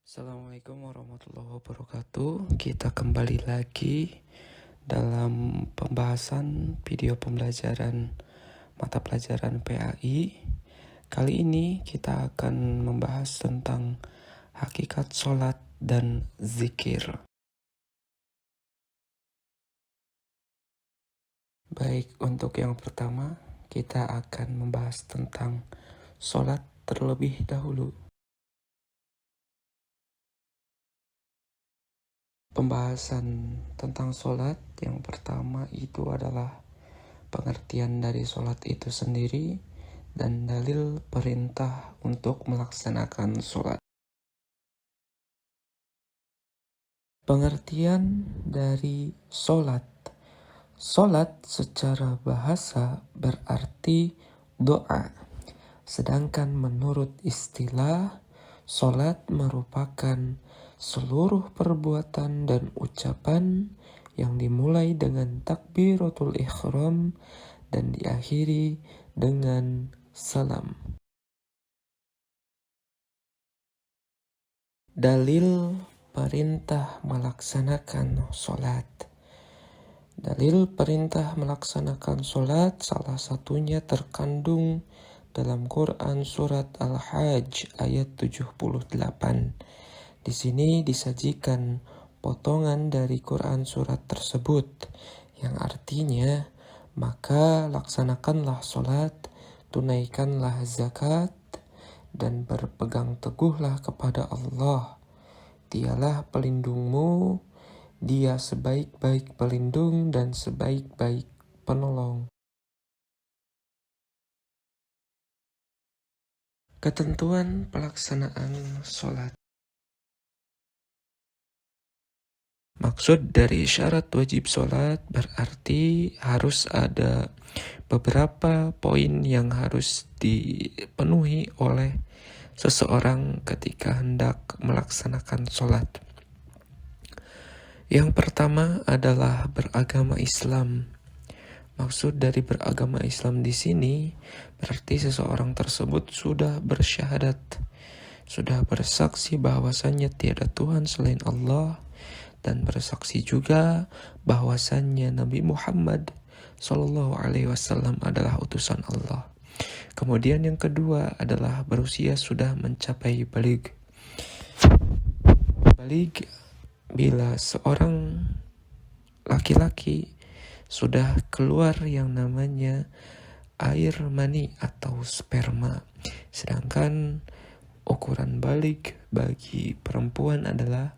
Assalamualaikum warahmatullahi wabarakatuh. Kita kembali lagi dalam pembahasan video pembelajaran mata pelajaran PAI. Kali ini kita akan membahas tentang hakikat sholat dan zikir. Baik, untuk yang pertama kita akan membahas tentang sholat terlebih dahulu. Pembahasan tentang sholat yang pertama itu adalah pengertian dari sholat itu sendiri dan dalil perintah untuk melaksanakan sholat. Pengertian dari sholat. Sholat secara bahasa berarti doa. Sedangkan menurut istilah, sholat merupakan seluruh perbuatan dan ucapan yang dimulai dengan takbiratul ihram dan diakhiri dengan salam. Dalil perintah melaksanakan sholat. Dalil perintah melaksanakan sholat salah satunya terkandung dalam Quran surat Al-Hajj ayat 78. Di sini disajikan potongan dari Quran surat tersebut yang artinya, maka laksanakanlah sholat, tunaikanlah zakat, dan berpegang teguhlah kepada Allah. Dialah pelindungmu, Dia sebaik-baik pelindung dan sebaik-baik penolong. Ketentuan pelaksanaan sholat. Maksud dari syarat wajib sholat berarti harus ada beberapa poin yang harus dipenuhi oleh seseorang ketika hendak melaksanakan sholat. Yang pertama adalah beragama Islam. Maksud dari beragama Islam di sini berarti seseorang tersebut sudah bersyahadat, sudah bersaksi bahwasannya tiada Tuhan selain Allah, dan bersaksi juga bahwasannya Nabi Muhammad Sallallahu Alaihi Wasallam adalah utusan Allah. Kemudian yang kedua adalah berusia sudah mencapai baligh. Baligh bila seorang laki-laki sudah keluar yang namanya air mani atau sperma. Sedangkan ukuran baligh bagi perempuan adalah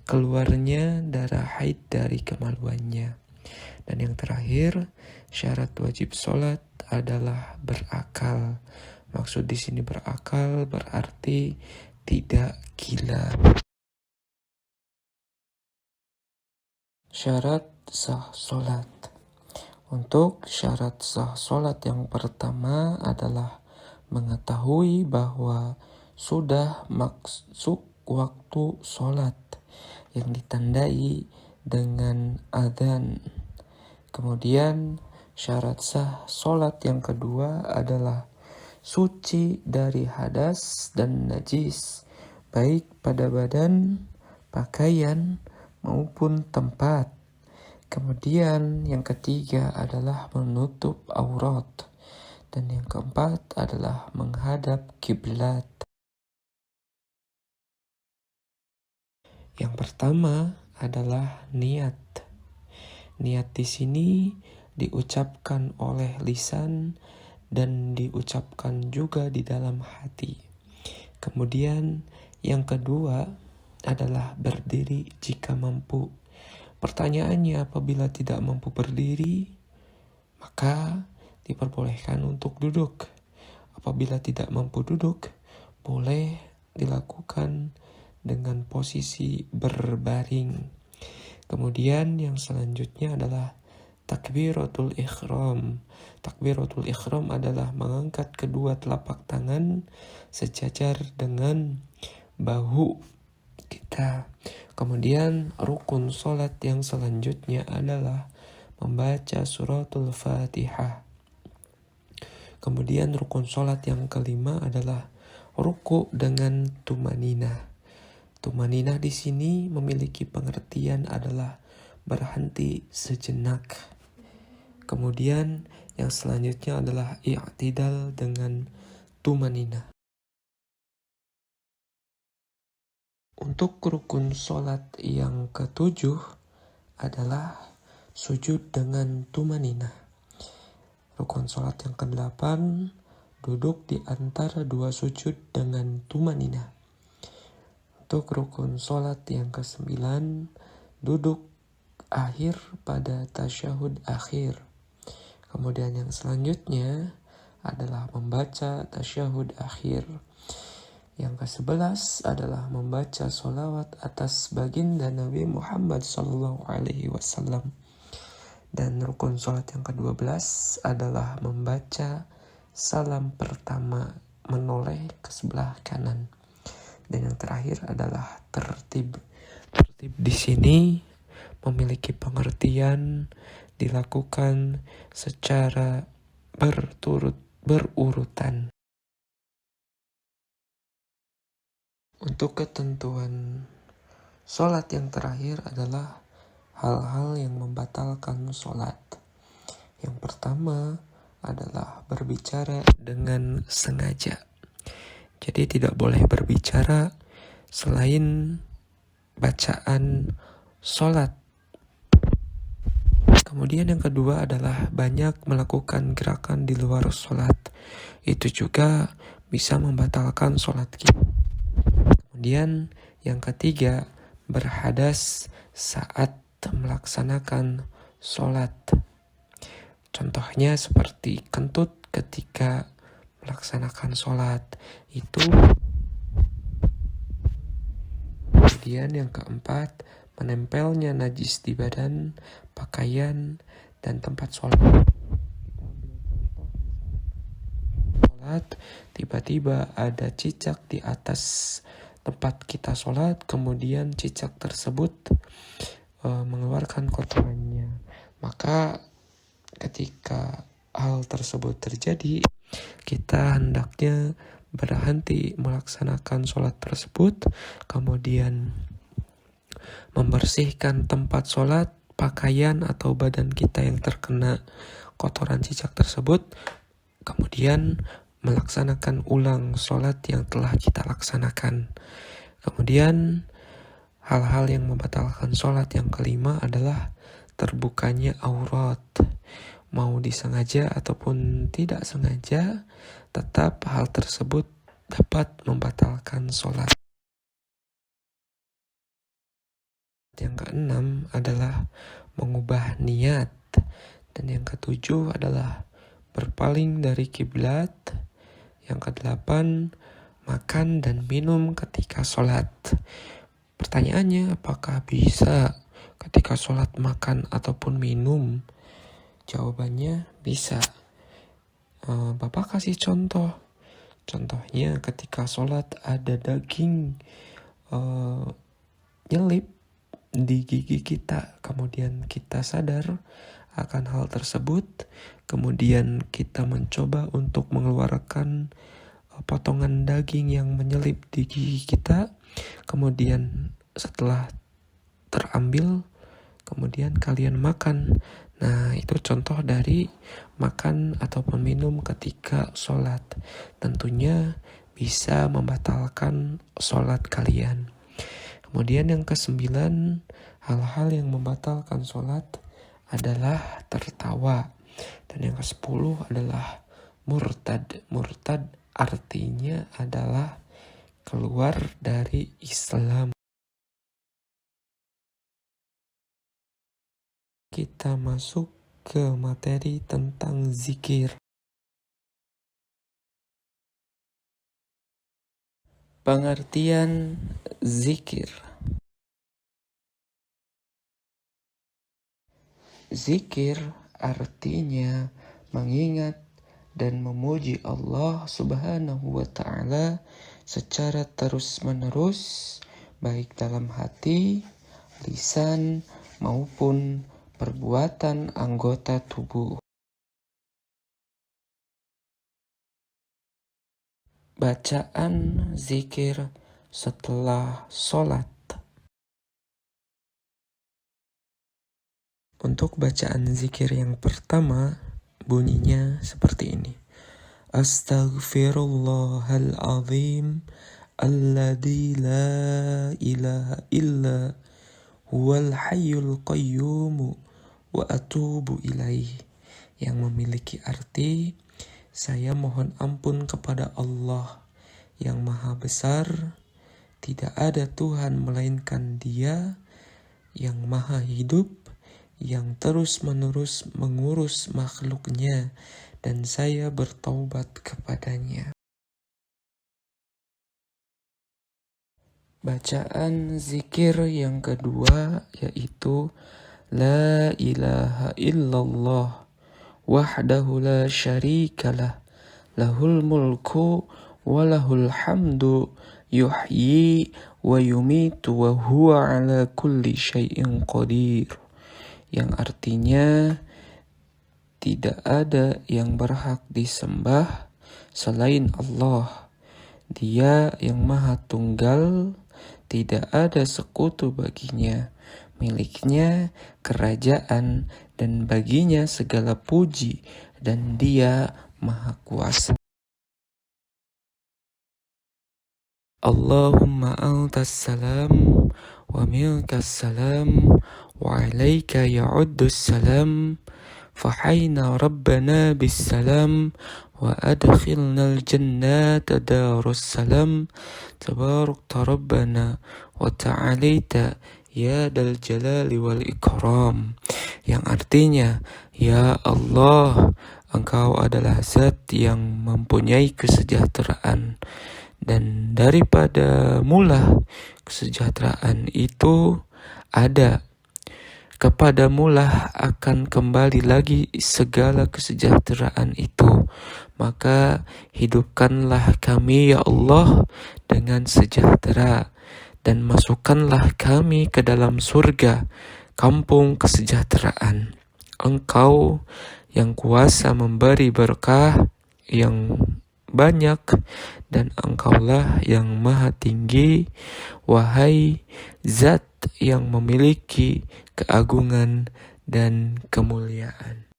keluarnya darah haid dari kemaluannya. Dan yang terakhir, syarat wajib sholat adalah berakal. Maksud di sini berakal berarti tidak gila. Syarat sah sholat. Untuk syarat sah sholat yang pertama adalah mengetahui bahwa sudah masuk waktu sholat yang ditandai dengan adzan. Kemudian syarat sah sholat yang kedua adalah suci dari hadas dan najis, baik pada badan, pakaian, maupun tempat. Kemudian yang ketiga adalah menutup aurat. Dan yang keempat adalah menghadap kiblat. Yang pertama adalah niat. Niat di sini diucapkan oleh lisan dan diucapkan juga di dalam hati. Kemudian yang kedua adalah berdiri jika mampu. Pertanyaannya, apabila tidak mampu berdiri, maka diperbolehkan untuk duduk. Apabila tidak mampu duduk, boleh dilakukan dengan posisi berbaring. Kemudian yang selanjutnya adalah takbiratul ihram. Takbiratul ihram adalah mengangkat kedua telapak tangan sejajar dengan bahu kita. Kemudian rukun sholat yang selanjutnya adalah membaca suratul Fatihah. Kemudian rukun sholat yang kelima adalah ruku dengan tumanina. Tumaninah di sini memiliki pengertian adalah berhenti sejenak. Kemudian yang selanjutnya adalah i'tidal dengan tumaninah. Untuk rukun sholat yang ketujuh adalah sujud dengan tumaninah. Rukun sholat yang kedelapan, duduk di antara dua sujud dengan tumaninah. Untuk rukun sholat yang kesembilan, duduk akhir pada tasyahud akhir. Kemudian yang selanjutnya adalah membaca tasyahud akhir. Yang ke-11 adalah membaca sholawat atas baginda Nabi Muhammad SAW. Dan rukun sholat yang ke-12 adalah membaca salam pertama menoleh ke sebelah kanan. Dan yang terakhir adalah tertib. Tertib di sini memiliki pengertian dilakukan secara berurutan. Untuk ketentuan sholat yang terakhir adalah hal-hal yang membatalkan sholat. Yang pertama adalah berbicara dengan sengaja. Jadi tidak boleh berbicara selain bacaan sholat. Kemudian yang kedua adalah banyak melakukan gerakan di luar sholat. Itu juga bisa membatalkan sholat kita. Kemudian yang ketiga, berhadas saat melaksanakan sholat. Contohnya seperti kentut ketika melaksanakan sholat itu. Kemudian yang keempat, menempelnya najis di badan, pakaian, dan tempat sholat. Sholat, tiba-tiba ada cicak di atas tempat kita sholat, kemudian cicak tersebut mengeluarkan kotorannya. Maka ketika hal tersebut terjadi, kita hendaknya berhenti melaksanakan sholat tersebut, kemudian membersihkan tempat sholat, pakaian atau badan kita yang terkena kotoran cicak tersebut, kemudian melaksanakan ulang sholat yang telah kita laksanakan. Kemudian hal-hal yang membatalkan sholat yang kelima adalah terbukanya aurat. Mau disengaja ataupun tidak sengaja, tetap hal tersebut dapat membatalkan sholat. Yang keenam adalah mengubah niat. Dan yang ketujuh adalah berpaling dari kiblat. Yang kedelapan, makan dan minum ketika sholat. Pertanyaannya, apakah bisa ketika sholat makan ataupun minum? Jawabannya bisa. Bapak kasih contoh. Contohnya ketika sholat ada daging nyelip di gigi kita, kemudian kita sadar akan hal tersebut, kemudian kita mencoba untuk mengeluarkan potongan daging yang menyelip di gigi kita, kemudian setelah terambil, kemudian kalian makan. Nah, itu contoh dari makan ataupun minum ketika sholat. Tentunya bisa membatalkan sholat kalian. Kemudian yang ke-9, hal-hal yang membatalkan sholat adalah tertawa. Dan yang ke-10 adalah murtad. Murtad artinya adalah keluar dari Islam. Kita masuk ke materi tentang zikir. Pengertian zikir. Zikir artinya mengingat dan memuji Allah Subhanahu wa Ta'ala secara terus-menerus, baik dalam hati, lisan, maupun perbuatan anggota tubuh. Bacaan zikir setelah sholat. Untuk bacaan zikir yang pertama, bunyinya seperti ini. Astaghfirullahaladzim alladzi la ilaha illa huwal hayyul qayyum wa atubu ilaih, yang memiliki arti saya mohon ampun kepada Allah yang maha besar, tidak ada Tuhan melainkan Dia yang maha hidup, yang terus-menerus mengurus makhluknya, dan saya bertaubat kepadanya. Bacaan zikir yang kedua yaitu La ilaha illallah wahdahu la syarikalah lahul mulku wa lahul hamdu yuhyi wa yumitu wa huwa ala kulli syai'in qadir, yang artinya tidak ada yang berhak disembah selain Allah. Dia yang maha tunggal, tidak ada sekutu baginya. Miliknya kerajaan dan baginya segala puji, dan Dia maha kuasa. Allahumma antas salam wa minkas salam wa alaika ya'uddus salam fahayna rabbana bis salam wa adkhilnal jannata darus salam tabarakta rabbana wa ta'alaita ya dal jalali wal ikram, yang artinya ya Allah, Engkau adalah zat yang mempunyai kesejahteraan, dan daripada mula kesejahteraan itu ada, kepadamulah akan kembali lagi segala kesejahteraan itu. Maka hidupkanlah kami ya Allah dengan sejahtera, dan masukkanlah kami ke dalam surga, kampung kesejahteraan. Engkau yang kuasa memberi berkah yang banyak, dan Engkaulah yang maha tinggi, wahai zat yang memiliki keagungan dan kemuliaan.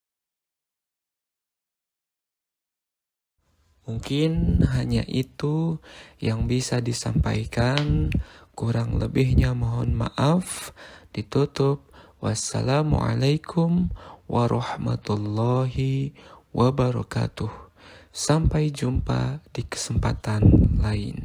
Mungkin hanya itu yang bisa disampaikan, kurang lebihnya mohon maaf. Ditutup. Wassalamualaikum warahmatullahi wabarakatuh. Sampai jumpa di kesempatan lain.